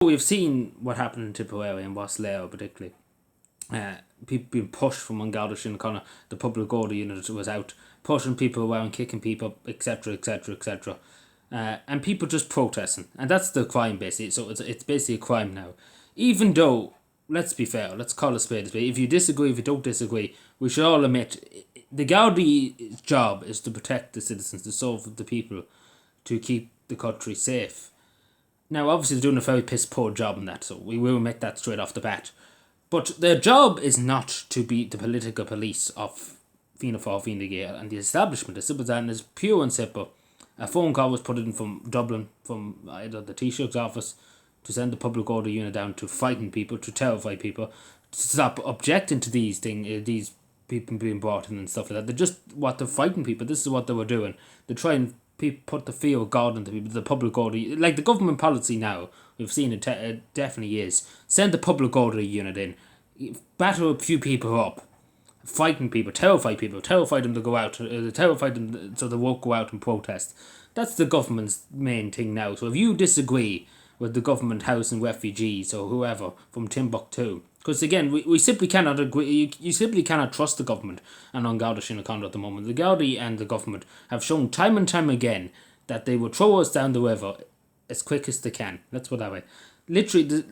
We've seen what happened in Tipperary and Wasleo particularly. People being pushed from An Garda Síochána, the public order unit was out, pushing people around, kicking people, etc., etc., etc. And people just protesting. And that's the crime, basically. So it's basically a crime now. Even though, let's be fair, let's call a spade a spade. If you disagree, if you don't disagree, we should all admit the Gardaí's job is to protect the citizens, to serve the people, to keep the country safe. Now, obviously, they're doing a very piss poor job in that, so we will admit that straight off the bat. But their job is not to be the political police of Fianna Fáil, Fine Gael and the establishment. As simple as that, and it's pure and simple. A phone call was put in from Dublin, from either the Taoiseach's office, to send the public order unit down to frighten people, to terrify people, to stop objecting to these these people being brought in and stuff like that. They just want to frighten people. This is what they were doing. They try and put the fear of God into people, the public order. Like the government policy now, we've seen it definitely is. Send the public order unit in, batter a few people up, frighten people, terrify them to go out, terrify them so they won't go out and protest. That's the government's main thing now. So if you disagree with the government housing refugees or whoever from Timbuktu, because again, we simply cannot agree, you simply cannot trust the government and An Garda Síochána at the moment. The Gardaí and the government have shown time and time again that they will throw us down the river as quick as they can. Let's put it that way. Literally,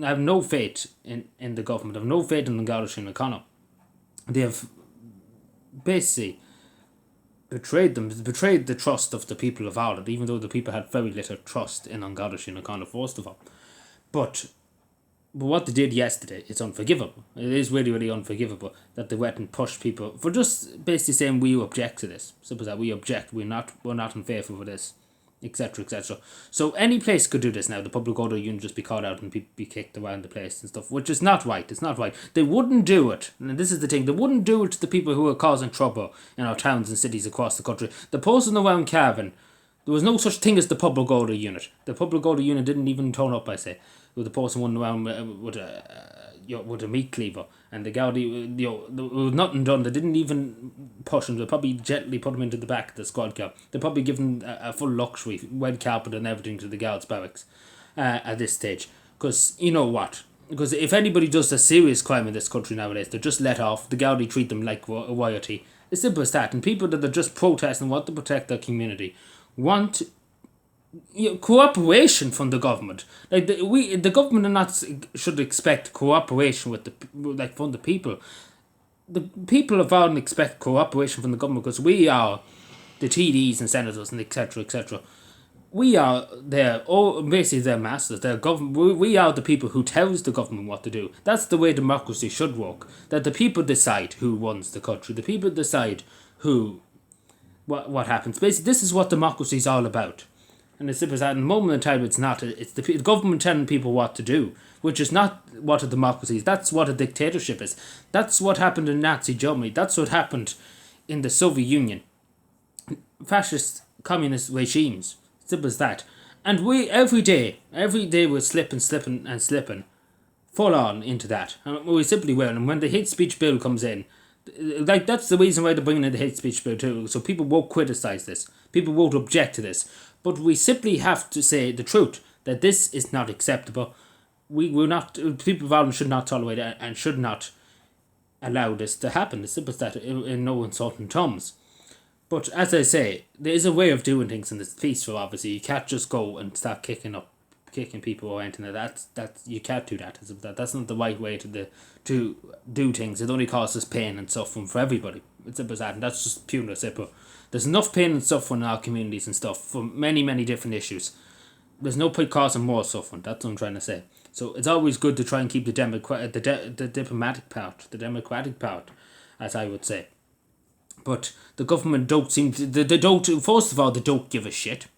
I have no faith in the government. I have no faith in An Garda Síochána. They have basically betrayed the trust of the people of Ireland, even though the people had very little trust in An Garda Síochána, first of all. But what they did yesterday is unforgivable. It is really, really unforgivable that they went and pushed people for just basically saying we object to this. Simple as that, we object. We're not in favour of this, etc., etc. So any place could do this now. The public order unit just be called out and people be kicked around the place and stuff, which is not right. It's not right. They wouldn't do it, and this is the thing. They wouldn't do it to the people who are causing trouble in our towns and cities across the country. The person around Cavan, there was no such thing as the public order unit. The public order unit didn't even turn up, I say. With the person running around with a meat cleaver, and the Gardaí, there was nothing done. They didn't even push him. They probably gently put him into the back of the squad car. They probably given a full luxury, red carpet and everything to the guards' barracks at this stage. Because you know what? Because if anybody does a serious crime in this country nowadays, they're just let off. The Gardaí treat them like royalty. It's simple as that. And people that are just protesting, want to protect their community, want cooperation from the government. Like the government should expect cooperation with from the people. The people of Ireland expect cooperation from the government because we are the TDs and senators and etc., etc. We are basically their masters. Their government. We are the people who tells the government what to do. That's the way democracy should work. That the people decide who runs the country. The people decide what happens. Basically, this is what democracy is all about. And it's simple as that. In the moment in time, it's not. It's the government telling people what to do, which is not what a democracy is. That's what a dictatorship is. That's what happened in Nazi Germany. That's what happened in the Soviet Union. Fascist, communist regimes. Simple as that. And we, every day we're slipping, full on into that. And we simply will. And when the hate speech bill comes in, like that's the reason why they're bringing in the hate speech bill too. So people won't criticise this. People won't object to this. But we simply have to say the truth, that this is not acceptable. We will not, people of Ireland should not tolerate it and should not allow this to happen. It's simple as that, in no uncertain terms. But as I say, there is a way of doing things in this peaceful, obviously. You can't just go and start kicking people or anything like that. You can't do that. That's not the right way to do things. It only causes pain and suffering for everybody. It's simple as that, and that's just pure and simple. There's enough pain and suffering in our communities and stuff for many, many different issues. There's no point causing more suffering. That's what I'm trying to say. So it's always good to try and keep the diplomatic part, the democratic part, as I would say. But the government don't seem to. They don't. First of all, they don't give a shit.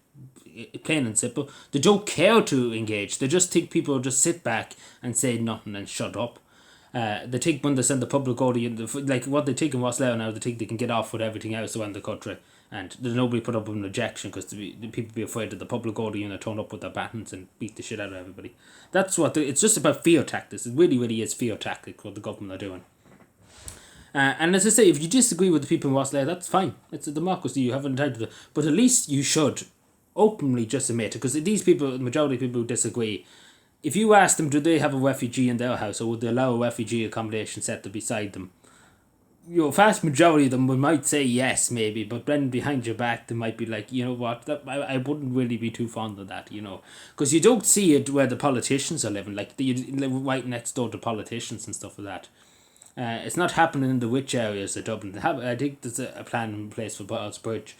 Plain and simple. They don't care to engage. They just think people will just sit back and say nothing and shut up. They think when they send the public order, like what they think in Wasleo now, they think they can get off with everything else around the country, and there's nobody put up an objection because the people be afraid that the public order unit turn up with their batons and beat the shit out of everybody. That's what it's just about, fear tactics. It really, really is fear tactics what the government are doing. And as I say, if you disagree with the people in Wasleo, that's fine. It's a democracy. You have an entitlement, but at least you should openly just admit it, because these people, the majority of people who disagree, if you ask them, do they have a refugee in their house, or would they allow a refugee accommodation centre beside them? Vast majority of them we might say yes, maybe, but then behind your back they might be like, you know what, I wouldn't really be too fond of that, because you don't see it where the politicians are living, like you live right next door to politicians and stuff like that. It's not happening in the rich areas of Dublin. I think there's a plan in place for Ball's Bridge,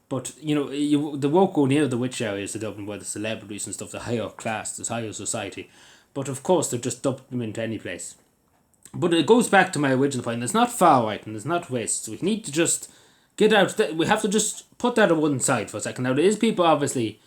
but they won't go near the rich areas of Dublin where the celebrities and stuff, the higher class, the higher society. But of course, they just dump them into any place. But it goes back to my original point. It's not far right and it's not racist. We need to just get out. We have to just put that on one side for a second. Now, there is people obviously,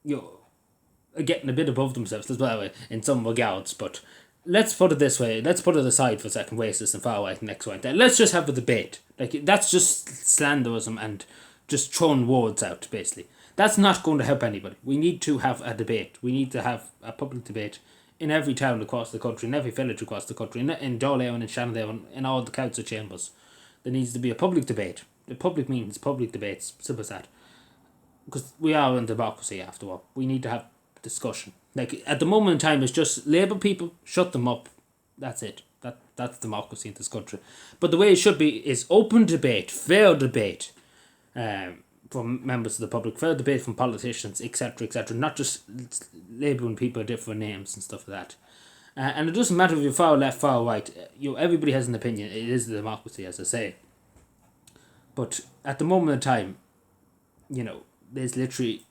getting a bit above themselves as well in some regards. But let's put it this way. Let's put it aside for a second. Racist and far right and X, Y, and let's just have a debate. Like, that's just slanderism and just throwing words out, basically. That's not going to help anybody. We need to have a debate. We need to have a public debate in every town across the country, in every village across the country, in Dáil and in Shannon, in all the council chambers. There needs to be a public debate. The public meetings, public debates, simple as that. Because we are in democracy after all. We need to have discussion. Like, at the moment in time, it's just Labour people, shut them up. That's it. That's democracy in this country. But the way it should be is open debate, fair debate, from members of the public, fair debate from politicians, etc., etc., not just labelling people different names and stuff like that. And it doesn't matter if you're far left, far right. Everybody has an opinion. It is a democracy, as I say. But at the moment in time, there's literally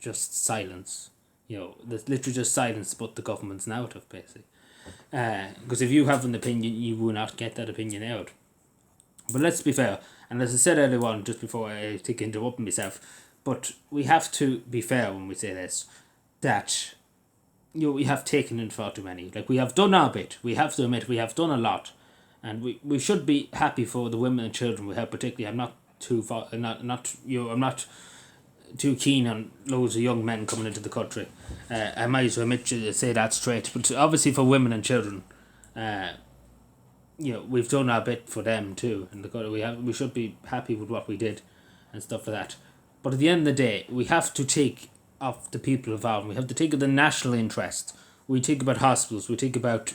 just silence. There's literally just silence, but the government's narrative, basically. Because if you have an opinion, you will not get that opinion out. But let's be fair, and as I said earlier on, just before I take interrupting myself, but we have to be fair when we say this, that we have taken in far too many. Like, we have done our bit. We have to admit we have done a lot, and we should be happy for the women and children we have. Particularly, I'm not too far, I'm not too keen on loads of young men coming into the country. I might as well admit to say that straight. But obviously, for women and children, we've done our bit for them too, and we should be happy with what we did, and stuff like that. But at the end of the day, we have to take off the people involved. We have to take of the national interest. We think about hospitals. We think about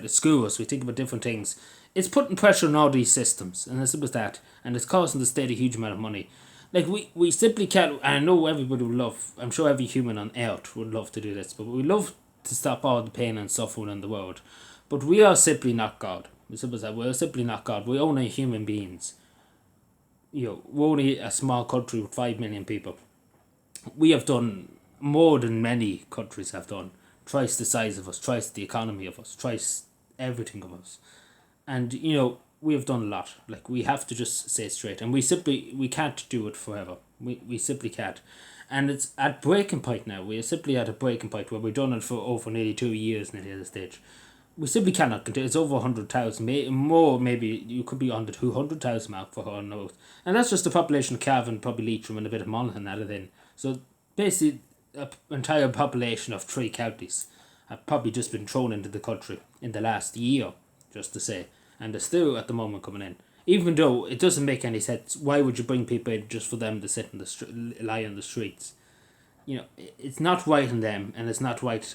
schools. We think about different things. It's putting pressure on all these systems, and as simple as that. And it's costing the state a huge amount of money. Like, we simply can't. I know everybody would love. I'm sure every human on earth would love to do this, but we love to stop all the pain and suffering in the world. But we are simply not God. We're simply not God. We're only human beings. We're only a small country with 5 million people. We have done more than many countries have done. Twice the size of us, twice the economy of us, twice everything of us. And, we have done a lot. Like, we have to just say it straight. And we can't do it forever. We simply can't. And it's at breaking point now. We're simply at a breaking point where we've done it for over nearly 2 years nearly at this stage. We simply cannot continue. It's over 100,000, more maybe. You could be on the 200,000 mark for her note, and that's just the population of Cavan, probably Leitrim, and a bit of Monaghan added in. So basically, an entire population of 3 counties have probably just been thrown into the country in the last year, just to say, and they're still at the moment coming in. Even though it doesn't make any sense, why would you bring people in just for them to sit in the lie on the streets? It's not right on them, and it's not right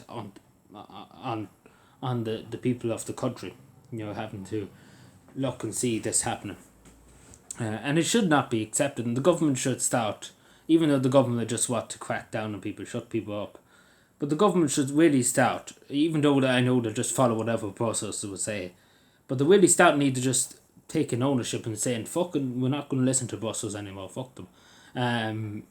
on the people of the country, having to look and see this happening. And it should not be accepted, and the government should start, even though the government just want to crack down on people, shut people up. But the government should really start, even though I know they just follow whatever process they would say, but they really start need to just take an ownership and saying, fucking, we're not going to listen to Brussels anymore, fuck them.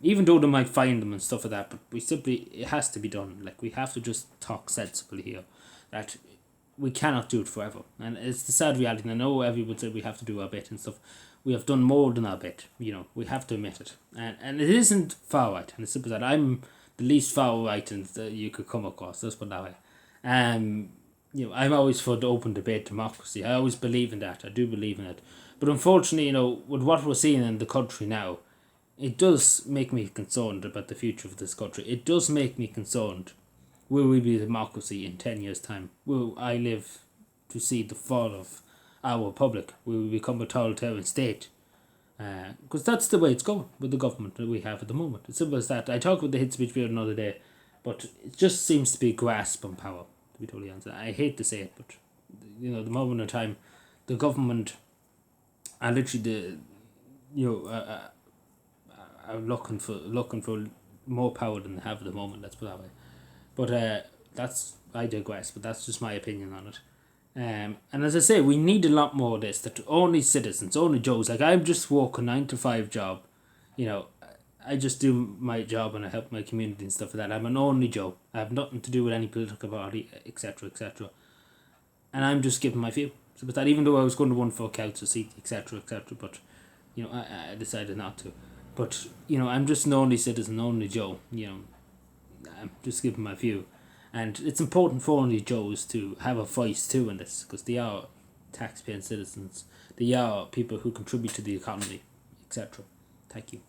Even though they might find them and stuff like that, but it has to be done. Like, we have to just talk sensibly here. That we cannot do it forever, and it's the sad reality. And I know everyone said we have to do our bit and stuff. We have done more than our bit. We have to admit it, and it isn't far right. And it's simple that I'm the least far right and you could come across. Let's put it that way. I'm always for the open debate, democracy. I always believe in that. I do believe in it. But unfortunately, with what we're seeing in the country now, it does make me concerned about the future of this country. It does make me concerned. Will we be a democracy in 10 years' time? Will I live to see the fall of our republic? Will we become a totalitarian state? Because that's the way it's going with the government that we have at the moment. It's simple as that. I talked with the hate speech bill another day, But it just seems to be grasp on power, to be totally honest. I hate to say it, but the moment in time, the government are literally are looking for more power than they have at the moment. Let's put it that way. But I digress. But that's just my opinion on it. And as I say, we need a lot more of this. That only citizens, only Joes. Like, I'm just working 9 to 5 job. I just do my job and I help my community and stuff like that. I'm an only Joe. I have nothing to do with any political party, etc., etc. And I'm just giving my view. So, but that, even though I was going to run for a council seat, etc., etc., but I decided not to. But I'm just an only citizen, only Joe. I'm just giving my view, and it's important for only Joes to have a voice too in this, because they are taxpaying citizens. They are people who contribute to the economy, etc. Thank you.